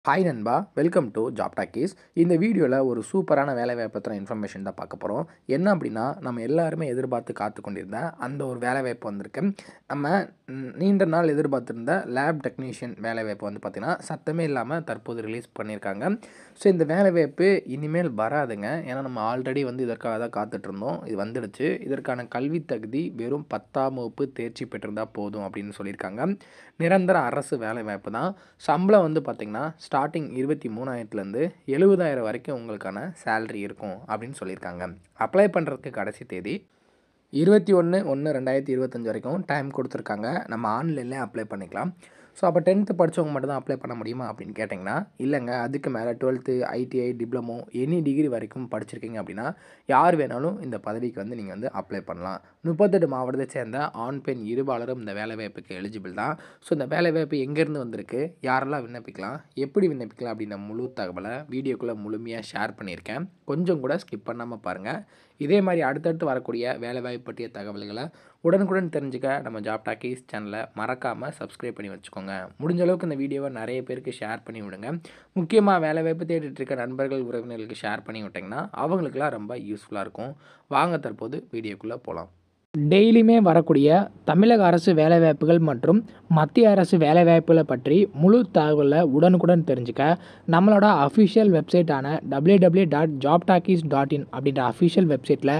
Hi நண்பா, welcome to job talkies. இந்த வீடியோவில் ஒரு சூப்பரான வேலைவாய்ப்பு பற்றின இன்ஃபர்மேஷன் தான் பார்க்க போகிறோம். என்ன அப்படின்னா, நம்ம எல்லாருமே எதிர்பார்த்து காத்து கொண்டிருந்த அந்த ஒரு வேலைவாய்ப்பு வந்திருக்கு. நம்ம நீண்ட நாள் எதிர்பார்த்துருந்த லேப் டெக்னீஷியன் வேலைவாய்ப்பு வந்து பார்த்திங்கன்னா சத்தமே இல்லாமல் தற்போது ரிலீஸ் பண்ணியிருக்காங்க. ஸோ இந்த வேலைவாய்ப்பு இனிமேல் வராதுங்க. ஏன்னா நம்ம ஆல்ரெடி வந்து இதற்காக தான் காத்துட்ருந்தோம். இது வந்துடுச்சு. இதற்கான கல்வி தகுதி வெறும் 10ஆம் வகுப்பு தேர்ச்சி பெற்றிருந்தால் போதும் அப்படின்னு சொல்லியிருக்காங்க. நிரந்தர அரசு வேலைவாய்ப்பு தான். சம்பளம் வந்து பார்த்திங்கன்னா ஸ்டார்டிங் 23,000லேருந்து 70,000 வரைக்கும் உங்களுக்கான சேலரி இருக்கும் அப்படின்னு சொல்லியிருக்காங்க. அப்ளை பண்ணுறதுக்கு கடைசி தேதி 21/1/2025 வரைக்கும் டைம் கொடுத்துருக்காங்க. நம்ம ஆன்லைன்லேயே அப்ளை பண்ணிக்கலாம். ஸோ அப்போ 10th படித்தவங்க மட்டும் தான் அப்ளை பண்ண முடியுமா அப்படின்னு கேட்டிங்கன்னா, இல்லைங்க. அதுக்கு மேலே 12th, ITI, diploma, any degree வரைக்கும் படிச்சிருக்கீங்க அப்படின்னா யார் வேணாலும் இந்த பதவிக்கு வந்து நீங்கள் வந்து அப்ளை பண்ணலாம். 38 மாவட்டத்தை சேர்ந்த ஆண் பெண் இருபாலரும் இந்த வேலைவாய்ப்புக்கு எலிஜிபிள் தான். ஸோ இந்த வேலைவாய்ப்பு எங்கேருந்து வந்திருக்கு, யாரெல்லாம் விண்ணப்பிக்கலாம், எப்படி விண்ணப்பிக்கலாம் அப்படின்ற முழு தகவலை வீடியோக்குள்ளே முழுமையாக ஷேர் பண்ணியிருக்கேன். கொஞ்சம் கூட ஸ்கிப் பண்ணாமல் பாருங்கள். இதே மாதிரி அடுத்தடுத்து வரக்கூடிய வேலைவாய்ப்பு பற்றிய தகவல்களை உடனுக்குடன் தெரிஞ்சுக்க நம்ம ஜாப் டாக்கீஸ் சேனலை மறக்காமல் சப்ஸ்கிரைப் பண்ணி வச்சுக்கோங்க. முடிஞ்ச அளவுக்கு இந்த வீடியோவை நிறைய பேருக்கு ஷேர் பண்ணி விடுங்க. முக்கியமாக வேலைவாய்ப்பு தேடிட்டு இருக்க நண்பர்கள், உறவினர்களுக்கு ஷேர் பண்ணி விட்டிங்கன்னா அவங்களுக்குலாம் ரொம்ப யூஸ்ஃபுல்லாக இருக்கும். வாங்க தற்போது வீடியோக்குள்ளே போகலாம். டெய்லியுமே வரக்கூடிய தமிழக அரசு வேலைவாய்ப்புகள் மற்றும் மத்திய அரசு வேலைவாய்ப்புகளை பற்றி முழு தகவலை உடனுக்குடன் தெரிஞ்சுக்க நம்மளோட அஃபிஷியல் வெப்சைட்டான www.jobtalkies.in அப்படின்ற அஃபிஷியல் வெப்சைட்டில்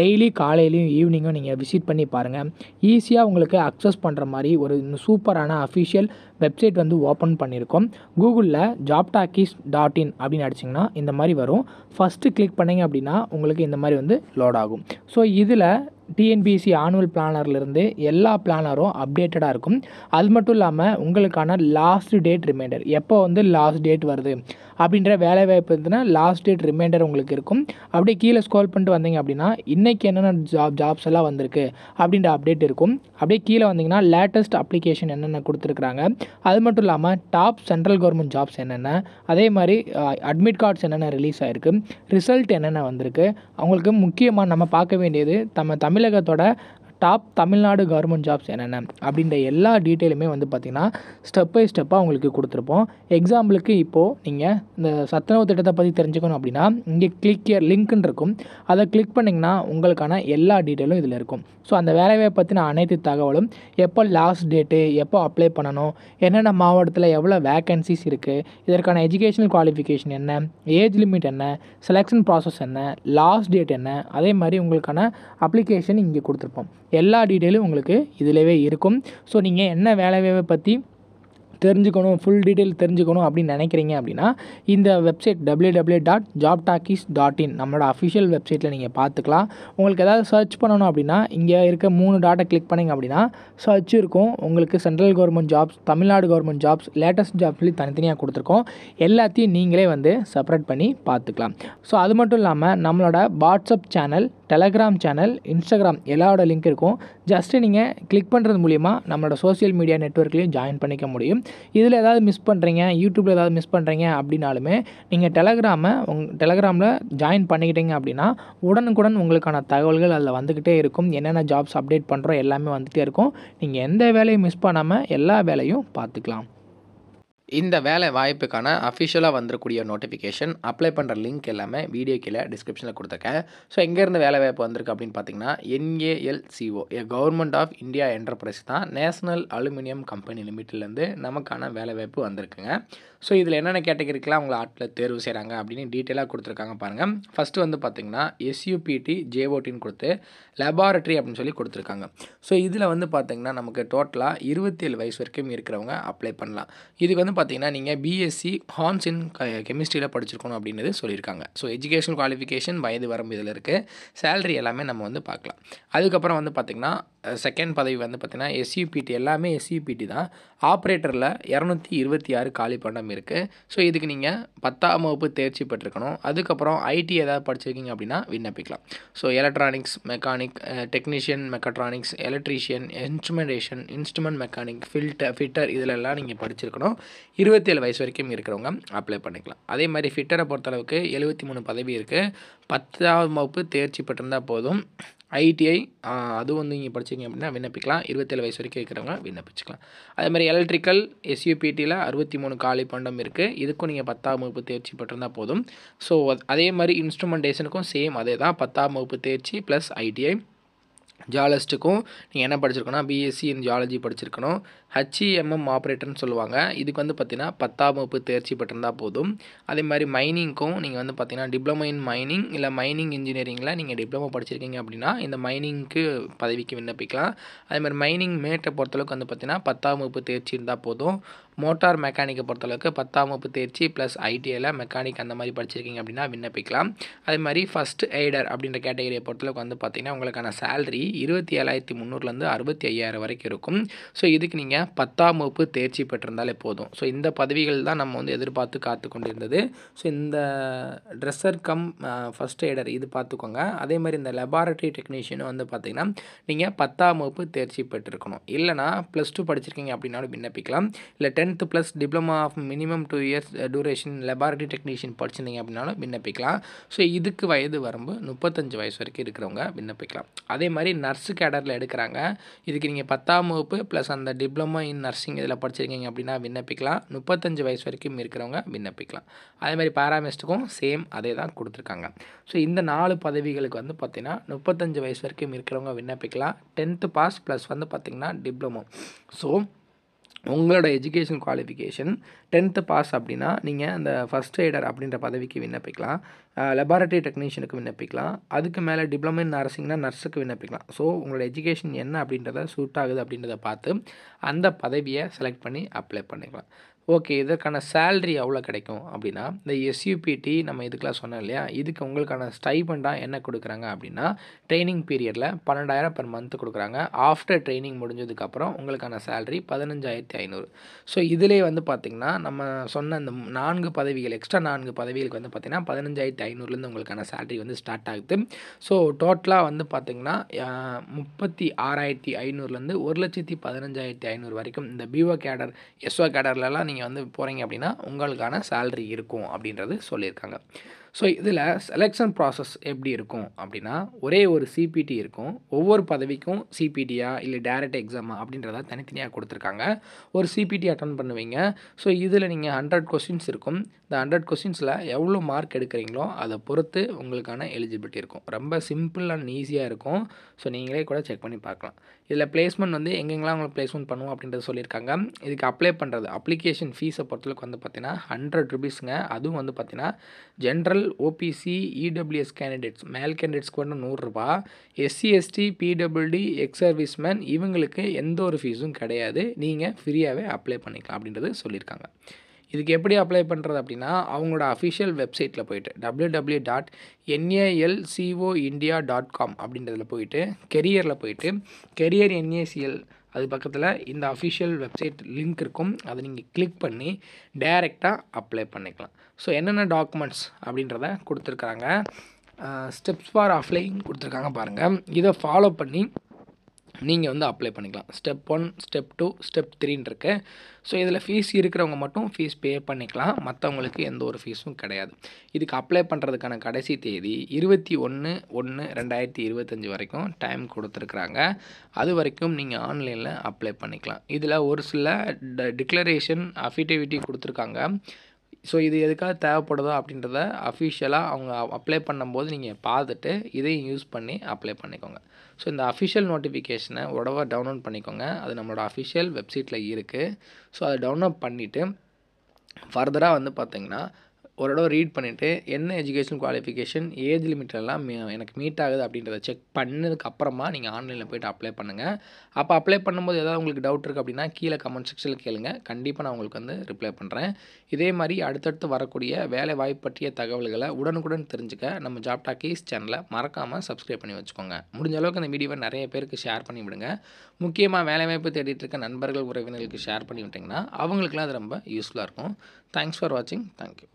டெய்லி காலையிலையும் ஈவினிங்கும் நீங்கள் விசிட் பண்ணி பாருங்கள். ஈஸியாக உங்களுக்கு அக்சஸ் பண்ணுற மாதிரி ஒரு சூப்பரான அஃபிஷியல் வெப்சைட் வந்து ஓப்பன் பண்ணியிருக்கோம். கூகுளில் jobtalkies.in அப்படின்னு அடிச்சிங்கன்னா இந்த மாதிரி வரும். ஃபஸ்ட்டு கிளிக் பண்ணிங்க அப்படின்னா உங்களுக்கு இந்த மாதிரி வந்து லோட் ஆகும். ஸோ இதில் டிஎன்பிஎஸ்சி ஆனுவல் பிளானர்லேருந்து எல்லா பிளானரும் அப்டேட்டடாக இருக்கும். அது மட்டும் இல்லாமல் உங்களுக்கான லாஸ்ட் டேட் ரிமைண்டர், எப்போ வந்து லாஸ்ட் டேட் வருது அப்படின்ற வேலைவாய்ப்பு இருந்துன்னா லாஸ்ட் டேட் ரிமைண்டர் உங்களுக்கு இருக்கும். அப்படியே கீழே ஸ்க்ரோல் பண்ணிட்டு வந்தீங்க அப்படின்னா இன்றைக்கி என்னென்ன ஜாப்ஸ் எல்லாம் வந்திருக்கு அப்படின்ற அப்டேட் இருக்கும். அப்படியே கீழே வந்தீங்கன்னா லேட்டஸ்ட் அப்ளிகேஷன் என்னென்ன கொடுத்துருக்குறாங்க, அது மட்டும் இல்லாமல் டாப் சென்ட்ரல் கவர்மெண்ட் ஜாப்ஸ் என்னென்ன, அதே மாதிரி அட்மிட் கார்ட்ஸ் என்னென்ன ரிலீஸ் ஆகிருக்கு, ரிசல்ட் என்னென்ன வந்திருக்கு. அவங்களுக்கு முக்கியமாக நம்ம பார்க்க வேண்டியது தமிழகத்தோட டாப் தமிழ்நாடு கவர்மெண்ட் ஜாப்ஸ் என்னென்ன அப்படின்ற எல்லா டீட்டெயிலுமே வந்து பார்த்திங்கன்னா ஸ்டெப் பை ஸ்டெப்பாக உங்களுக்கு கொடுத்துருப்போம். எக்ஸாம்பிளுக்கு இப்போது நீங்கள் இந்த சத்துணவு திட்டத்தை பற்றி தெரிஞ்சுக்கணும் அப்படின்னா இங்கே கிளிக் ஹியர் லிங்க்னு இருக்கும். அதை கிளிக் பண்ணிங்கன்னா உங்களுக்கான எல்லா டீட்டெயிலும் இதில் இருக்கும். ஸோ அந்த வேலைவாய்ப்பை பற்றின அனைத்து தகவலும், எப்போ லாஸ்ட் டேட்டு, எப்போ அப்ளை பண்ணணும், என்னென்ன மாவட்டத்தில் எவ்வளோ வேக்கன்சிஸ் இருக்குது, இதற்கான எஜுகேஷனல் குவாலிஃபிகேஷன் என்ன, ஏஜ் லிமிட் என்ன, செலெக்ஷன் ப்ராசஸ் என்ன, லாஸ்ட் டேட் என்ன, அதே மாதிரி உங்களுக்கான அப்ளிகேஷன் இங்கே கொடுத்துருப்போம். எல்லா டீட்டெயிலும் உங்களுக்கு இதிலவே இருக்கும். ஸோ நீங்கள் என்ன வேலைவாய்ப்பை பற்றி தெரிஞ்சுக்கணும், ஃபுல் டீட்டெயில் தெரிஞ்சுக்கணும் அப்படின்னு நினைக்கிறீங்க அப்படின்னா இந்த வெப்சைட் www.jobtalkies.in நம்மளோட அஃபிஷியல் வெப்சைட்டில் நீங்கள் பார்த்துக்கலாம். உங்களுக்கு ஏதாவது சர்ச் பண்ணணும் அப்படின்னா இங்கே இருக்க 3 டாட்டை கிளிக் பண்ணிங்க அப்படின்னா சர்ச் இருக்கும். உங்களுக்கு central government jobs, Tamil Nadu government jobs, latest job சொல்லி தனித்தனியாக கொடுத்துருக்கோம். எல்லாத்தையும் நீங்களே வந்து செப்பரேட் பண்ணி பார்த்துக்கலாம். ஸோ அது மட்டும் இல்லாமல் நம்மளோட WhatsApp channel, Telegram channel, Instagram எல்லாரோட லிங்க் இருக்கும். ஜஸ்ட்டு நீங்கள் கிளிக் பண்ணுறது மூலிமா நம்மளோட சோஷியல் மீடியா நெட்வொர்க்லேயும் ஜாயின் பண்ணிக்க முடியும். இதில் ஏதாவது மிஸ் பண்ணுறீங்க, யூடியூப்பில் ஏதாவது மிஸ் பண்ணுறீங்க அப்படின்னாலுமே நீங்கள் டெலகிராமில் ஜாயின் பண்ணிக்கிட்டீங்க அப்படின்னா உடனுக்குடன் உங்களுக்கான தகவல்கள் அதில் வந்துக்கிட்டே இருக்கும். என்னென்ன ஜாப்ஸ் அப்டேட் பண்ணுறோம் எல்லாமே வந்துகிட்டே இருக்கும். நீங்கள் எந்த வேலையும் மிஸ் பண்ணாமல் எல்லா வேலையும் பார்த்துக்கலாம். இந்த வேலை வாய்ப்புக்கான அஃபிஷியலாக வந்துடக்கூடிய நோட்டிஃபிகேஷன், அப்ளை பண்ணுற லிங்க் எல்லாமே வீடியோ கீழே டிஸ்கிரிப்ஷனில் கொடுத்துருக்கேன். ஸோ எங்கேருந்து வேலை வாய்ப்பு வந்திருக்கு அப்படின்னு பார்த்தீங்கன்னா NALCO, government of India enterprise தான், நேஷனல் அலுமினியம் கம்பெனி லிமிட்டட்லேருந்து நமக்கான வேலை வாய்ப்பு வந்திருக்குங்க. ஸோ இதில் என்னென்ன கேட்டகரிக்கெலாம் அவங்கள ஆட்டில் தேர்வு செய்கிறாங்க அப்படின்னு டீட்டெயிலாக கொடுத்துருக்காங்க பாருங்கள். ஃபஸ்ட்டு வந்து பார்த்திங்கன்னா SUPT JOTன்னு கொடுத்து லெபார்ட்ரி அப்படின்னு சொல்லி கொடுத்துருக்காங்க. ஸோ இதில் வந்து பார்த்திங்கன்னா நமக்கு டோட்டலாக 27 வயசு வரைக்கும் இருக்கிறவங்க அப்ளை பண்ணலாம். இதுக்கு வந்து பார்த்திங்கன்னா நீங்கள் பிஎஸ்சி ஹார்ன்ஸ் இன் கெமிஸ்ட்ரியில் படிச்சிருக்கணும் அப்படின்னு சொல்லியிருக்காங்க. ஸோ எஜுகேஷனல் குவாலிஃபிகேஷன், வயது வரம்பு இதில் இருக்குது. சேலரி எல்லாமே நம்ம வந்து பார்க்கலாம். அதுக்கப்புறம் வந்து பார்த்திங்கன்னா செகண்ட் பதவி வந்து பார்த்திங்கன்னா SUPT, எல்லாமே SUPT தான். ஆப்ரேட்டரில் 226 காலி பண்டம் இருக்குது. ஸோ இதுக்கு நீங்கள் 10ஆம் வகுப்பு தேர்ச்சி பெற்றிருக்கணும். அதுக்கப்புறம் ஐடி ஏதாவது படிச்சிருக்கீங்க அப்படின்னா விண்ணப்பிக்கலாம். So electronics, mechanic, technician, mechatronics, electrician, instrument mechanic, fitter இதிலெல்லாம் நீங்கள் படிச்சிருக்கணும். 27 வயசு வரைக்கும் இருக்கிறவங்க அப்ளை பண்ணிக்கலாம். அதே மாதிரி ஃபிட்டரை பொறுத்தளவுக்கு 73 பதவி இருக்குது. 10ஆம் வகுப்பு தேர்ச்சி பெற்றிருந்தால் போதும். ஐடிஐ அதுவும் வந்து நீங்கள் படிச்சிங்க அப்படின்னா விண்ணப்பிக்கலாம். 27 வயசு வரைக்கும் இருக்கிறவங்க விண்ணப்பிச்சுக்கலாம். அதே மாதிரி எலக்ட்ரிக்கல் எஸ்யூபிடியில் 63 காலி பண்டம் இருக்குது. இதுக்கும் நீங்கள் 10ஆம் வகுப்பு தேர்ச்சி பெற்றிருந்தால் போதும். ஸோ அதே மாதிரி இன்ஸ்ட்ருமெண்டேஷனுக்கும் சேம் அதே தான், 10ஆம் வகுப்பு தேர்ச்சி ப்ளஸ் ஐடிஐ. ஜியாலஜிஸ்ட்டுக்கும் நீங்கள் என்ன படிச்சிருக்கணும், பிஎஸ்சி இன் ஜியாலஜி படிச்சிருக்கணும். ஹெச்இஎம்எம் ஆப்ரேட்டர்னு சொல்லுவாங்க. இதுக்கு வந்து பார்த்தீங்கன்னா 10ஆம் வகுப்பு தேர்ச்சி பெற்றிருந்தால் போதும். அதே மாதிரி மைனிங்க்கும் நீங்கள் வந்து பார்த்தீங்கன்னா டிப்ளமோ இன் மைனிங் இல்லை மைனிங் இன்ஜினியரிங்கில் நீங்கள் டிப்ளமோ படிச்சிருக்கீங்க அப்படின்னா இந்த மைனிங்க்கு பதவிக்கு விண்ணப்பிக்கலாம். அதே மாதிரி மைனிங் மேட்டை பொறுத்தளவுக்கு வந்து பார்த்தீங்கன்னா 10ஆம் வகுப்பு தேர்ச்சி இருந்தால் போதும். மோட்டார் மெக்கானிக்கை பொறுத்தளவுக்கு 10ஆம் வகுப்பு தேர்ச்சி ப்ளஸ் ஐடிஐயில் மெக்கானிக் அந்த மாதிரி படிச்சிருக்கீங்க அப்படின்னா விண்ணப்பிக்கலாம். அதே மாதிரி ஃபஸ்ட் எய்டர் அப்படின்ற கேட்டகரியை பொறுத்தளவுக்கு வந்து பார்த்தீங்கன்னா உங்களுக்கான சேலரி 27,300லேருந்து 65,000 வரைக்கும் இருக்கும். ஸோ இதுக்கு நீங்கள் 10ஆம் வகுப்பு தேர்ச்சி பெற்றிருந்தாலே போதும். ஸோ இந்த பதவிகள் தான் நம்ம வந்து எதிர்பார்த்து காத்து கொண்டிருந்தது. ஸோ இந்த ட்ரெஸ்ஸர் கம் ஃபஸ்ட் எய்டர் இது பார்த்துக்கோங்க. அதே மாதிரி இந்த லெபார்ட்டரி டெக்னீஷியனும் வந்து பார்த்திங்கன்னா நீங்கள் 10ஆம் வகுப்பு தேர்ச்சி பெற்றிருக்கணும். இல்லைனா +2 படிச்சிருக்கீங்க அப்படின்னாலும் விண்ணப்பிக்கலாம். இல்லை 10th plus diploma of minimum 2 years duration laboratory technician படிச்சிருந்தீங்க அப்படின்னாலும் விண்ணப்பிக்கலாம். ஸோ இதுக்கு வயது வரம்பு 35 வயசு வரைக்கும் இருக்கிறவங்க விண்ணப்பிக்கலாம். அதே மாதிரி நர்ஸு கேடரில் எடுக்கிறாங்க. இதுக்கு நீங்கள் 10ஆம் வகுப்பு ப்ளஸ் அந்த டிப்ளமோ இன் நர்சிங் இதில் படிச்சிருக்கீங்க அப்படின்னா விண்ணப்பிக்கலாம். 35 வயசு வரைக்கும் இருக்கிறவங்க விண்ணப்பிக்கலாம். அதே மாதிரி பேராமெஸ்ட்டுக்கும் சேம் அதே தான் கொடுத்துருக்காங்க. ஸோ இந்த 4 பதவிகளுக்கு வந்து பார்த்திங்கன்னா 35 வயசு வரைக்கும் இருக்கிறவங்க விண்ணப்பிக்கலாம். 10th பாஸ் ப்ளஸ் வந்து பார்த்திங்கன்னா டிப்ளமோ. ஸோ உங்களோட எஜுகேஷன் குவாலிஃபிகேஷன் 10th பாஸ் அப்படின்னா நீங்கள் அந்த ஃபஸ்ட் எய்டர் அப்படின்ற பதவிக்கு விண்ணப்பிக்கலாம். லெபார்ட்டரி டெக்னீஷியனுக்கு விண்ணப்பிக்கலாம். அதுக்கு மேலே டிப்ளமோ இன் நர்சிங்னா நர்ஸுக்கு விண்ணப்பிக்கலாம். ஸோ உங்களோட எஜுகேஷன் என்ன அப்படின்றத சூட் ஆகுது அப்படின்றத பார்த்து அந்த பதவியை செலக்ட் பண்ணி அப்ளை பண்ணிக்கலாம். ஓகே, இதற்கான சேல்ரி எவ்வளோ கிடைக்கும் அப்படின்னா இந்த எஸ்யூபிடி நம்ம இதுக்கெலாம் சொன்னோம் இல்லையா, இதுக்கு உங்களுக்கான ஸ்டைபண்டாக என்ன கொடுக்குறாங்க அப்படின்னா ட்ரைனிங் பீரியடில் 12,000 பெர் மந்த் கொடுக்குறாங்க. ஆஃப்டர் ட்ரைனிங் முடிஞ்சதுக்கப்புறம் உங்களுக்கான சேல்ரி 15,500. ஸோ இதிலே வந்து பார்த்திங்கன்னா நம்ம சொன்ன இந்த 4 பதவிகள் எக்ஸ்ட்ரா 4 பதவிகளுக்கு வந்து பார்த்திங்கன்னா 15,500லேருந்து உங்களுக்கான சேல்ரி வந்து ஸ்டார்ட் ஆகுது. ஸோ டோட்டலாக வந்து பார்த்திங்கன்னா 36,500லேருந்து 1,15,500 வரைக்கும் இந்த பிஓ கேடர் எஸ்ஓ கேடர்லலாம் நீங்கள் வந்து போகிறீங்க அப்படின்னா உங்களுக்கான சேல்ரி இருக்கும் அப்படின்றது சொல்லியிருக்காங்க. ஸோ இதில் செலெக்ஷன் ப்ராசஸ் எப்படி இருக்கும் அப்படின்னா ஒரே ஒரு சிபிடி இருக்கும். ஒவ்வொரு பதவிக்கும் சிபிடியா இல்லை டேரக்ட் எக்ஸாமா அப்படின்றத தனித்தனியாக கொடுத்துருக்காங்க. ஒரு சிபிடி அட்டன் பண்ணுவீங்க. ஸோ இதில் நீங்கள் 100 கொஸ்டின்ஸ் இருக்கும். இந்த 100 கொஸ்டின்ஸில் எவ்வளோ மார்க் எடுக்கிறீங்களோ அதை பொறுத்து உங்களுக்கான எலிஜிபிலிட்டி இருக்கும். ரொம்ப சிம்பிள் அண்ட் ஈஸியாக இருக்கும். ஸோ நீங்களே கூட செக் பண்ணி பார்க்கலாம். இதில் பிளேஸ்மெண்ட் வந்து எங்கெங்கெல்லாம் உங்களுக்கு பிளேஸ்மெண்ட் பண்ணுவோம் அப்படின்றத சொல்லியிருக்காங்க. இதுக்கு அப்ளை பண்ணுறது அப்ளிகேஷன் ஃபீஸை பொறுத்தளவுக்கு வந்து பார்த்தீங்கன்னா 100 rupeesங்க. அதுவும் வந்து பார்த்தீங்கன்னா ஜென்ரல் ஓபிசி இடபிள்யூஎஸ் கேண்டிடேட்ஸ் மேல் கேண்டிடேட்ஸ்க்கு வந்து 100 ரூபா. SC ST PWD ex serviceman இவங்களுக்கு எந்த ஒரு ஃபீஸும் கிடையாது. நீங்கள் ஃப்ரீயாகவே அப்ளை பண்ணிக்கலாம் அப்படின்றது சொல்லியிருக்காங்க. இதுக்கு எப்படி அப்ளை பண்ணுறது அப்படின்னா அவங்களோட அஃபிஷியல் வெப்சைட்டில் போய்ட்டு www.nalcoindia.com அப்படின்றதில் போய்ட்டு கெரியரில் போய்ட்டு கெரியர் NACL அது பக்கத்தில் இந்த அஃபிஷியல் வெப்சைட் லிங்க் இருக்கும். அதை நீங்கள் கிளிக் பண்ணி டைரெக்டாக அப்ளை பண்ணிக்கலாம். ஸோ என்னென்ன டாக்குமெண்ட்ஸ் அப்படின்றத கொடுத்துருக்காங்க. ஸ்டெப்ஸ் ஃபார் அப்ளைங் கொடுத்துருக்காங்க பாருங்கள். இதை ஃபாலோ பண்ணி நீங்கள் வந்து அப்ளை பண்ணிக்கலாம். ஸ்டெப் 1 ஸ்டெப் 2 ஸ்டெப் 3 இருக்கு. ஸோ இதில் ஃபீஸ் இருக்கிறவங்க மட்டும் ஃபீஸ் பே பண்ணிக்கலாம். மற்றவங்களுக்கு எந்த ஒரு ஃபீஸும் கிடையாது. இதுக்கு அப்ளை பண்ணுறதுக்கான கடைசி தேதி 21/1/2025 வரைக்கும் டைம் கொடுத்துருக்குறாங்க. அது வரைக்கும் நீங்கள் ஆன்லைனில் அப்ளை பண்ணிக்கலாம். இதில் ஒரு சில டிக்ளரேஷன் அஃபிடேவிட்டி கொடுத்துருக்காங்க. ஸோ இது எதுக்காக தேவைப்படுதோ அப்படின்றத அஃபிஷியலாக அவங்க அப்ளை பண்ணும்போது நீங்கள் பார்த்துட்டு இதையும் யூஸ் பண்ணி அப்ளை பண்ணிக்கோங்க. ஸோ இந்த அஃபிஷியல் நோட்டிஃபிகேஷனை உடனே டவுன்லோட் பண்ணிக்கோங்க. அது நம்மளோட அஃபிஷியல் வெப்சைட்டில் இருக்குது. ஸோ அதை டவுன்லோட் பண்ணிவிட்டு ஃபர்தராக வந்து பார்த்திங்கன்னா ஒரு தடவை ரீட் பண்ணிவிட்டு என்ன எஜுகேஷன் குவாலிஃபிகேஷன் ஏஜ் லிமிட்லாம் எனக்கு மீட் ஆகுது அப்படின்றத செக் பண்ணதுக்கப்புறமா நீங்கள் ஆன்லைனில் போய்ட்டு அப்ளை பண்ணுங்கள். அப்போ அப்ளை பண்ணும்போது ஏதாவது உங்களுக்கு டவுட் இருக்குது அப்படின்னா கீழே கமெண்ட் செக்ஷனில் கேளுங்க. கண்டிப்பாக நான் உங்களுக்கு வந்து ரிப்ளை பண்ணுறேன். இதே மாதிரி அடுத்தடுத்து வரக்கூடிய வேலை வாய்ப்பு பற்றிய தகவல்களை உடனுக்குடன் தெரிஞ்சுக்க நம்ம ஜாப் டாக்கீஸ் சேனலை மறக்காமல் சப்ஸ்கிரைப் பண்ணி வச்சுக்கோங்க. முடிஞ்ச அளவுக்கு அந்த வீடியோவை நிறைய பேருக்கு ஷேர் பண்ணி விடுங்க. முக்கியமாக வேலைவாய்ப்பு தேடிட்டு இருக்க நண்பர்கள் உறவினர்களுக்கு ஷேர் பண்ணி விட்டிங்கன்னா அவங்களுக்குலாம் அது ரொம்ப யூஸ்ஃபுல்லாக இருக்கும். தேங்க்ஸ் ஃபார் வாட்சிங். தேங்க்யூ.